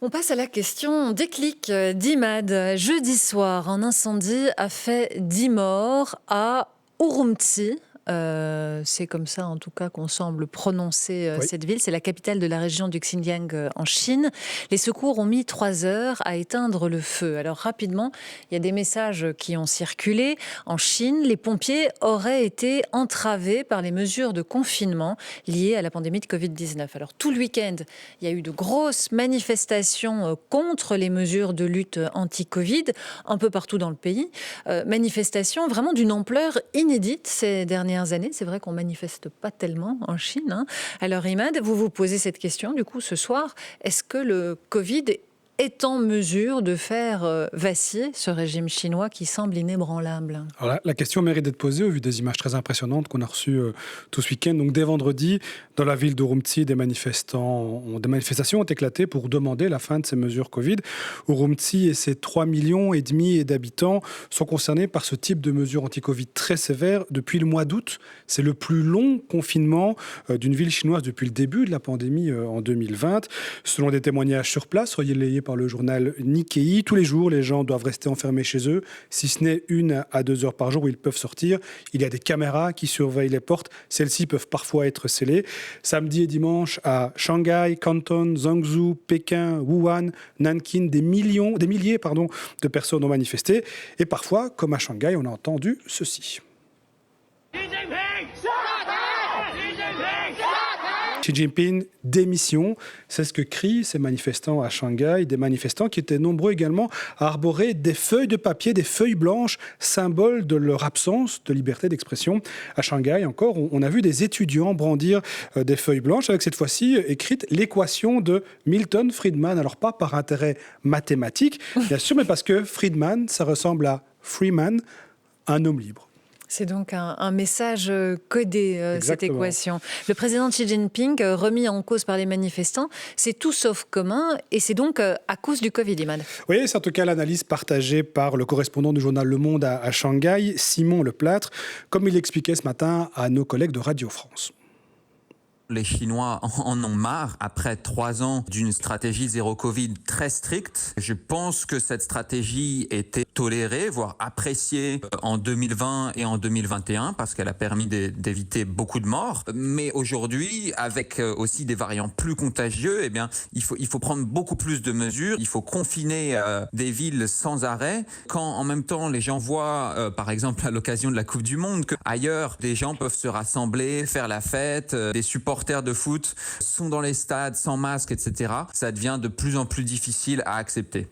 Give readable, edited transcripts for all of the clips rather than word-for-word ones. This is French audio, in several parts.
On passe à la question déclic d'Imad. Jeudi soir, un incendie a fait 10 morts à Urumqi. C'est comme ça, en tout cas, qu'on semble prononcer Oui. cette ville. C'est la capitale de la région du Xinjiang en Chine. Les secours ont mis 3 heures à éteindre le feu. Alors rapidement, il y a des messages qui ont circulé. En Chine, les pompiers auraient été entravés par les mesures de confinement liées à la pandémie de Covid-19. Alors tout le week-end, il y a eu de grosses manifestations contre les mesures de lutte anti-Covid un peu partout dans le pays. Manifestations vraiment d'une ampleur inédite ces dernières années. C'est vrai qu'on manifeste pas tellement en Chine, hein. Alors Imad, vous vous posez cette question du coup ce soir. Est-ce que le Covid est en mesure de faire vaciller ce régime chinois qui semble inébranlable? Alors la question mérite d'être posée au vu des images très impressionnantes qu'on a reçues tout ce week-end. Donc dès vendredi, dans la ville d'Urumqi, des manifestations ont éclaté pour demander la fin de ces mesures Covid. Urumqi et ses 3,5 millions d'habitants sont concernés par ce type de mesures anti-Covid très sévères depuis le mois d'août. C'est le plus long confinement d'une ville chinoise depuis le début de la pandémie en 2020. Selon des témoignages sur place, relayés par le journal Nikkei, tous les jours, les gens doivent rester enfermés chez eux, si ce n'est 1 à 2 heures par jour où ils peuvent sortir. Il y a des caméras qui surveillent les portes. Celles-ci peuvent parfois être scellées. Samedi et dimanche, à Shanghai, Canton, Zhengzhou, Pékin, Wuhan, Nankin, des milliers de personnes ont manifesté. Et parfois, comme à Shanghai, on a entendu ceci. Xi Jinping, démission, c'est ce que crient ces manifestants à Shanghai, des manifestants qui étaient nombreux également à arborer des feuilles de papier, des feuilles blanches, symbole de leur absence de liberté d'expression. À Shanghai encore, on a vu des étudiants brandir des feuilles blanches avec cette fois-ci écrite l'équation de Milton Friedman. Alors pas par intérêt mathématique, bien sûr, mais parce que Friedman, ça ressemble à Freeman, un homme libre. C'est donc un message codé, cette Exactement. équation. Le président Xi Jinping, remis en cause par les manifestants, c'est tout sauf commun et c'est donc à cause du Covid, Imad. Oui, c'est en tout cas l'analyse partagée par le correspondant du journal Le Monde à Shanghai, Simon Leplâtre, comme il l'expliquait ce matin à nos collègues de Radio France. Les Chinois en ont marre après 3 ans d'une stratégie zéro Covid très stricte. Je pense que cette stratégie était tolérée, voire appréciée en 2020 et en 2021 parce qu'elle a permis d'éviter beaucoup de morts. Mais aujourd'hui, avec aussi des variants plus contagieux, eh bien, il faut prendre beaucoup plus de mesures. Il faut confiner des villes sans arrêt. Quand en même temps les gens voient, par exemple à l'occasion de la Coupe du Monde, qu'ailleurs des gens peuvent se rassembler, faire la fête, des supporters de foot sont dans les stades sans masque, etc. Ça devient de plus en plus difficile à accepter.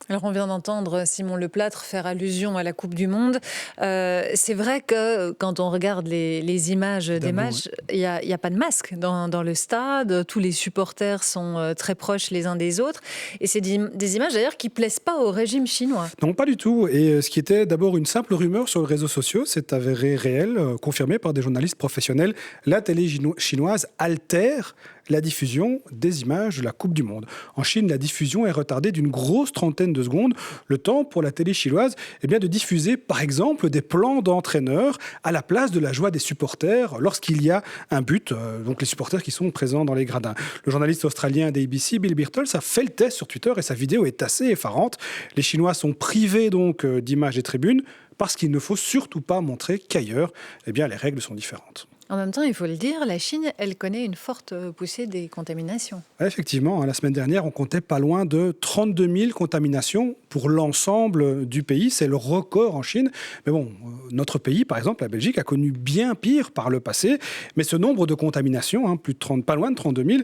Alors on vient d'entendre Simon Leplâtre faire allusion à la Coupe du Monde. C'est vrai que quand on regarde les images des matchs, il n'y a pas de masque dans le stade. Tous les supporters sont très proches les uns des autres. Et c'est des images d'ailleurs qui ne plaisent pas au régime chinois. Non, pas du tout. Et ce qui était d'abord une simple rumeur sur les réseaux sociaux, s'est avéré réel, confirmé par des journalistes professionnels. La télé chinoise altère la diffusion des images de la Coupe du Monde. En Chine, la diffusion est retardée d'une grosse trentaine de secondes. Le temps pour la télé chinoise de diffuser, par exemple, des plans d'entraîneurs à la place de la joie des supporters lorsqu'il y a un but, donc les supporters qui sont présents dans les gradins. Le journaliste australien d'ABC, Bill Birtles, a fait le test sur Twitter et sa vidéo est assez effarante. Les Chinois sont privés donc d'images des tribunes parce qu'il ne faut surtout pas montrer qu'ailleurs, les règles sont différentes. En même temps, il faut le dire, la Chine, elle connaît une forte poussée des contaminations. Effectivement, la semaine dernière, on comptait pas loin de 32 000 contaminations pour l'ensemble du pays. C'est le record en Chine. Mais bon, notre pays, par exemple, la Belgique, a connu bien pire par le passé. Mais ce nombre de contaminations, pas loin de 32 000,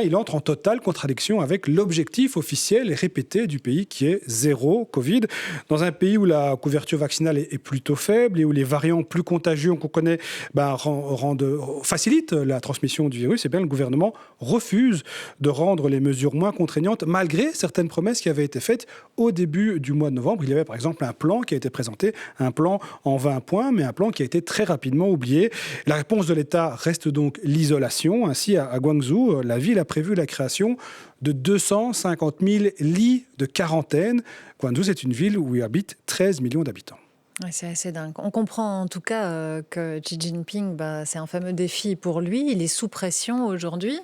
il entre en totale contradiction avec l'objectif officiel et répété du pays qui est zéro Covid. Dans un pays où la couverture vaccinale est plutôt faible et où les variants plus contagieux qu'on connaît facilite la transmission du virus, le gouvernement refuse de rendre les mesures moins contraignantes malgré certaines promesses qui avaient été faites au début du mois de novembre. Il y avait par exemple un plan qui a été présenté, un plan en 20 points, mais un plan qui a été très rapidement oublié. La réponse de l'État reste donc l'isolation. Ainsi, à Guangzhou, la ville a prévu la création de 250 000 lits de quarantaine. Guangzhou, c'est une ville où il habite 13 millions d'habitants. Ouais, c'est assez dingue. On comprend en tout cas que Xi Jinping, c'est un fameux défi pour lui. Il est sous pression aujourd'hui.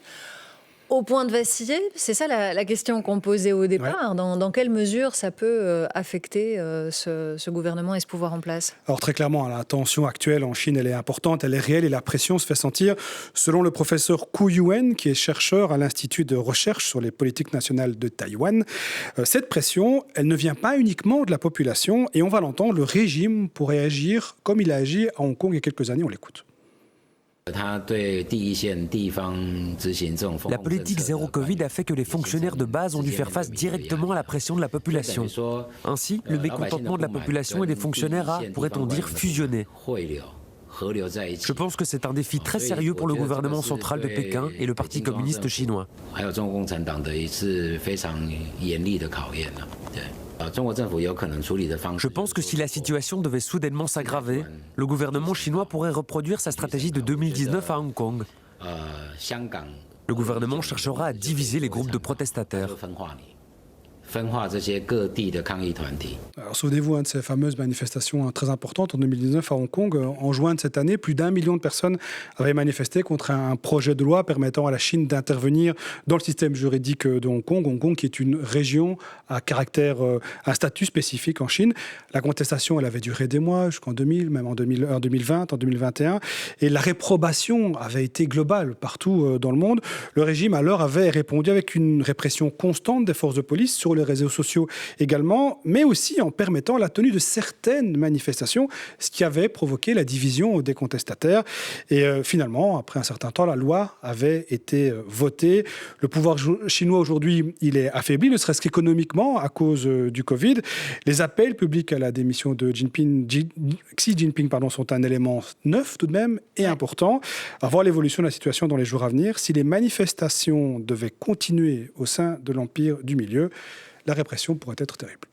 Au point de vaciller, c'est ça la question qu'on posait au départ. Ouais. Dans quelle mesure ça peut affecter ce gouvernement et ce pouvoir en place? Alors très clairement, la tension actuelle en Chine, elle est importante, elle est réelle et la pression se fait sentir. Selon le professeur Ku Yuen, qui est chercheur à l'Institut de recherche sur les politiques nationales de Taïwan, cette pression, elle ne vient pas uniquement de la population et on va l'entendre, le régime pourrait agir comme il a agi à Hong Kong il y a quelques années, on l'écoute. La politique zéro Covid a fait que les fonctionnaires de base ont dû faire face directement à la pression de la population. Ainsi, le mécontentement de la population et des fonctionnaires a, pourrait-on dire, fusionné. Je pense que c'est un défi très sérieux pour le gouvernement central de Pékin et le Parti communiste chinois. Je pense que si la situation devait soudainement s'aggraver, le gouvernement chinois pourrait reproduire sa stratégie de 2019 à Hong Kong. Le gouvernement cherchera à diviser les groupes de protestataires. Alors, souvenez-vous de ces fameuses manifestations très importantes en 2019 à Hong Kong. En juin de cette année, plus d'1 million de personnes avaient manifesté contre un projet de loi permettant à la Chine d'intervenir dans le système juridique de Hong Kong. Hong Kong qui est une région à caractère, un statut spécifique en Chine. La contestation, elle avait duré des mois, jusqu'en 2000, même en 2020, en 2021. Et la réprobation avait été globale partout dans le monde. Le régime, alors, avait répondu avec une répression constante des forces de police sur les réseaux sociaux également, mais aussi en permettant la tenue de certaines manifestations, ce qui avait provoqué la division des contestataires. Et finalement, après un certain temps, la loi avait été votée. Le pouvoir chinois aujourd'hui, il est affaibli, ne serait-ce qu'économiquement à cause du Covid. Les appels publics à la démission de Xi Jinping sont un élément neuf tout de même et important. À voir l'évolution de la situation dans les jours à venir. Si les manifestations devaient continuer au sein de l'Empire du Milieu, la répression pourrait être terrible.